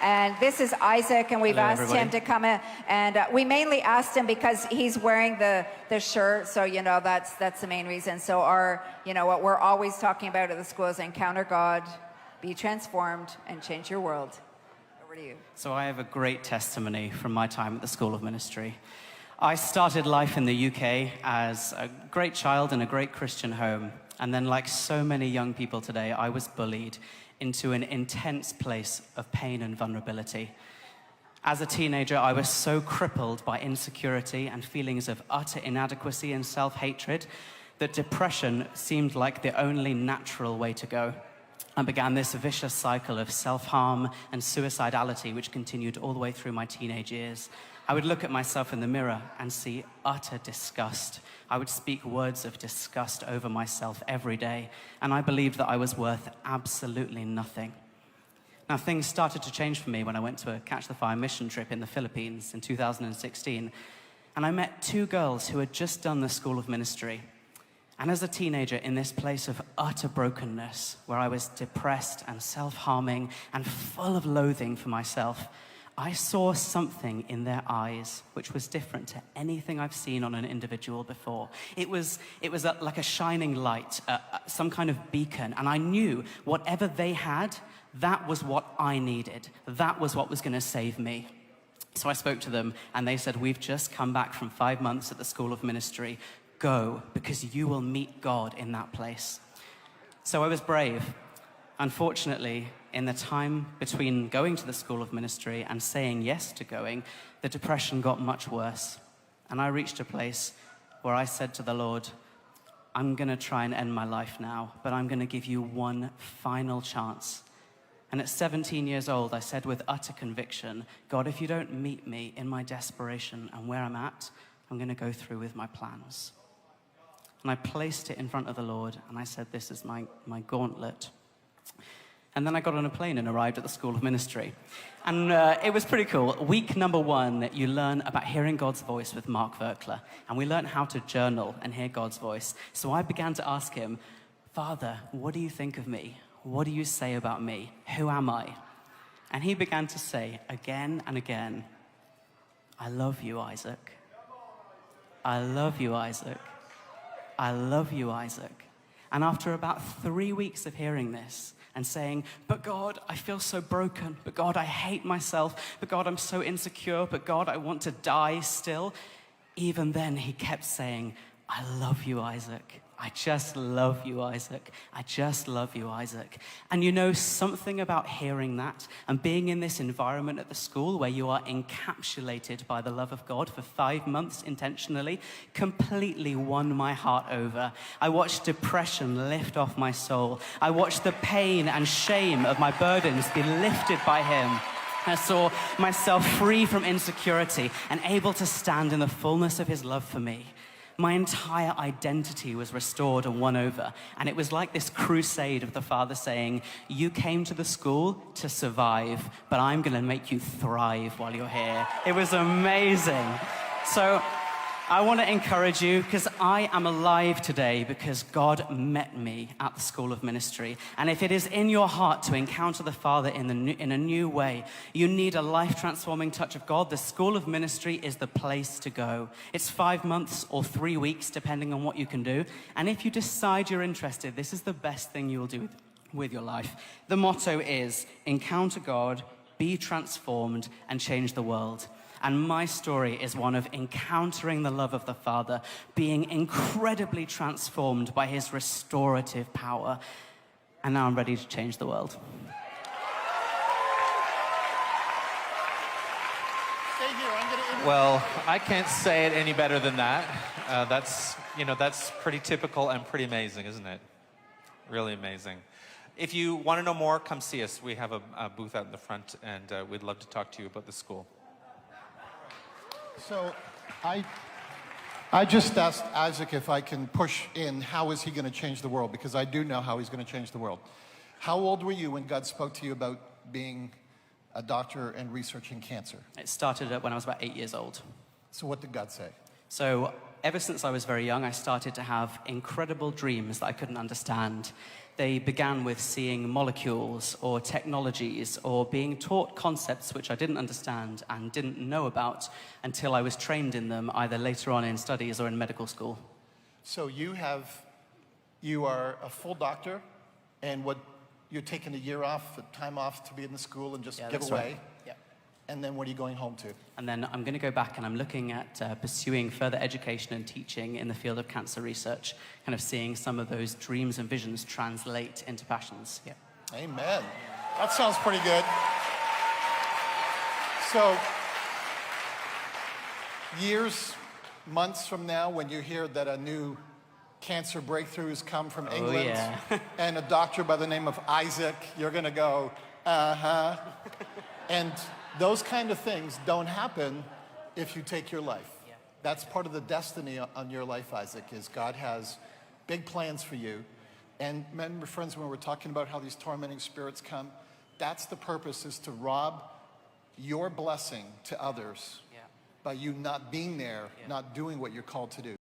And this is Isaac, and we've Hello, asked everybody. him to come in. And we mainly asked him because he's wearing the shirt, so that's the main reason. So what we're always talking about at the school is encounter God, be transformed, and change your world. Over to you. So I have a great testimony from my time at the School of Ministry. I started life in the UK as a great child in a great Christian home. And then, like so many young people today, I was bullied into an intense place of pain and vulnerability. As a teenager, I was so crippled by insecurity and feelings of utter inadequacy and self-hatred that depression seemed like the only natural way to go. I began this vicious cycle of self-harm and suicidality, which continued all the way through my teenage years. I would look at myself in the mirror and see utter disgust. I would speak words of disgust over myself every day, and I believed that I was worth absolutely nothing. Now, things started to change for me when I went to a Catch the Fire mission trip in the Philippines in 2016, and I met two girls who had just done the School of Ministry. And as a teenager, in this place of utter brokenness, where I was depressed and self-harming and full of loathing for myself, I saw something in their eyes which was different to anything I've seen on an individual before. It was like a shining light, some kind of beacon, and I knew whatever they had, that was what I needed. That was what was going to save me. So I spoke to them, and they said, "We've just come back from 5 months at the School of Ministry. Go, because you will meet God in that place." So I was brave. Unfortunately, in the time between going to the School of Ministry and saying yes to going, the depression got much worse. And I reached a place where I said to the Lord, "I'm going to try and end my life now, but I'm going to give you one final chance." And at 17 years old, I said with utter conviction, "God, if you don't meet me in my desperation and where I'm at, I'm going to go through with my plans." And I placed it in front of the Lord, and I said, "This is my gauntlet." And then I got on a plane and arrived at the School of Ministry. And it was pretty cool. Week number 1, you learn about hearing God's voice with Mark Verkler. And we learned how to journal and hear God's voice. So I began to ask him, "Father, what do you think of me? What do you say about me? Who am I?" And he began to say again and again, "I love you, Isaac. I love you, Isaac. I love you, Isaac." And after about 3 weeks of hearing this and saying, "But God, I feel so broken. But God, I hate myself. But God, I'm so insecure. But God, I want to die still," even then he kept saying, "I love you, Isaac. I just love you, Isaac. I just love you, Isaac." And you know, something about hearing that and being in this environment at the school where you are encapsulated by the love of God for 5 months intentionally completely won my heart over. I watched depression lift off my soul. I watched the pain and shame of my burdens be lifted by him. I saw myself free from insecurity and able to stand in the fullness of his love for me. My entire identity was restored and won over. And it was like this crusade of the Father saying, "You came to the school to survive, but I'm going to make you thrive while you're here." It was amazing. So I want to encourage you, because I am alive today because God met me at the School of Ministry. And if it is in your heart to encounter the Father in a new way, you need a life-transforming touch of God, the School of Ministry is the place to go. It's 5 months or 3 weeks, depending on what you can do. And if you decide you're interested, this is the best thing you'll do with your life. The motto is, encounter God, be transformed, and change the world. And my story is one of encountering the love of the Father, being incredibly transformed by his restorative power. And now I'm ready to change the world. Well, I can't say it any better than that. That's pretty typical and pretty amazing, isn't it? Really amazing. If you want to know more, come see us. We have a booth out in the front, and we'd love to talk to you about the school. So I just asked Isaac if I can push in, how is he going to change the world? Because I do know how he's going to change the world. How old were you when God spoke to you about being a doctor and researching cancer? It started when I was about 8 years old. So what did God say? So ever since I was very young, I started to have incredible dreams that I couldn't understand. They began with seeing molecules or technologies or being taught concepts which I didn't understand and didn't know about until I was trained in them, either later on in studies or in medical school. So you are a full doctor, and you're taking a year off, time off to be in the school and just Yeah, give that's away. right. Yeah. And then what are you going home to? And then I'm going to go back and I'm looking at pursuing further education and teaching in the field of cancer research, kind of seeing some of those dreams and visions translate into passions. Yeah. Amen. That sounds pretty good. So, years, months from now, when you hear that a new cancer breakthrough has come from England yeah. and a doctor by the name of Isaac, you're going to go, uh-huh. And those kind of things don't happen if you take your life. Yeah. That's part of the destiny on your life, Isaac, is God has big plans for you. And remember, friends, when we're talking about how these tormenting spirits come, that's the purpose, is to rob your blessing to others by you not being there, not doing what you're called to do.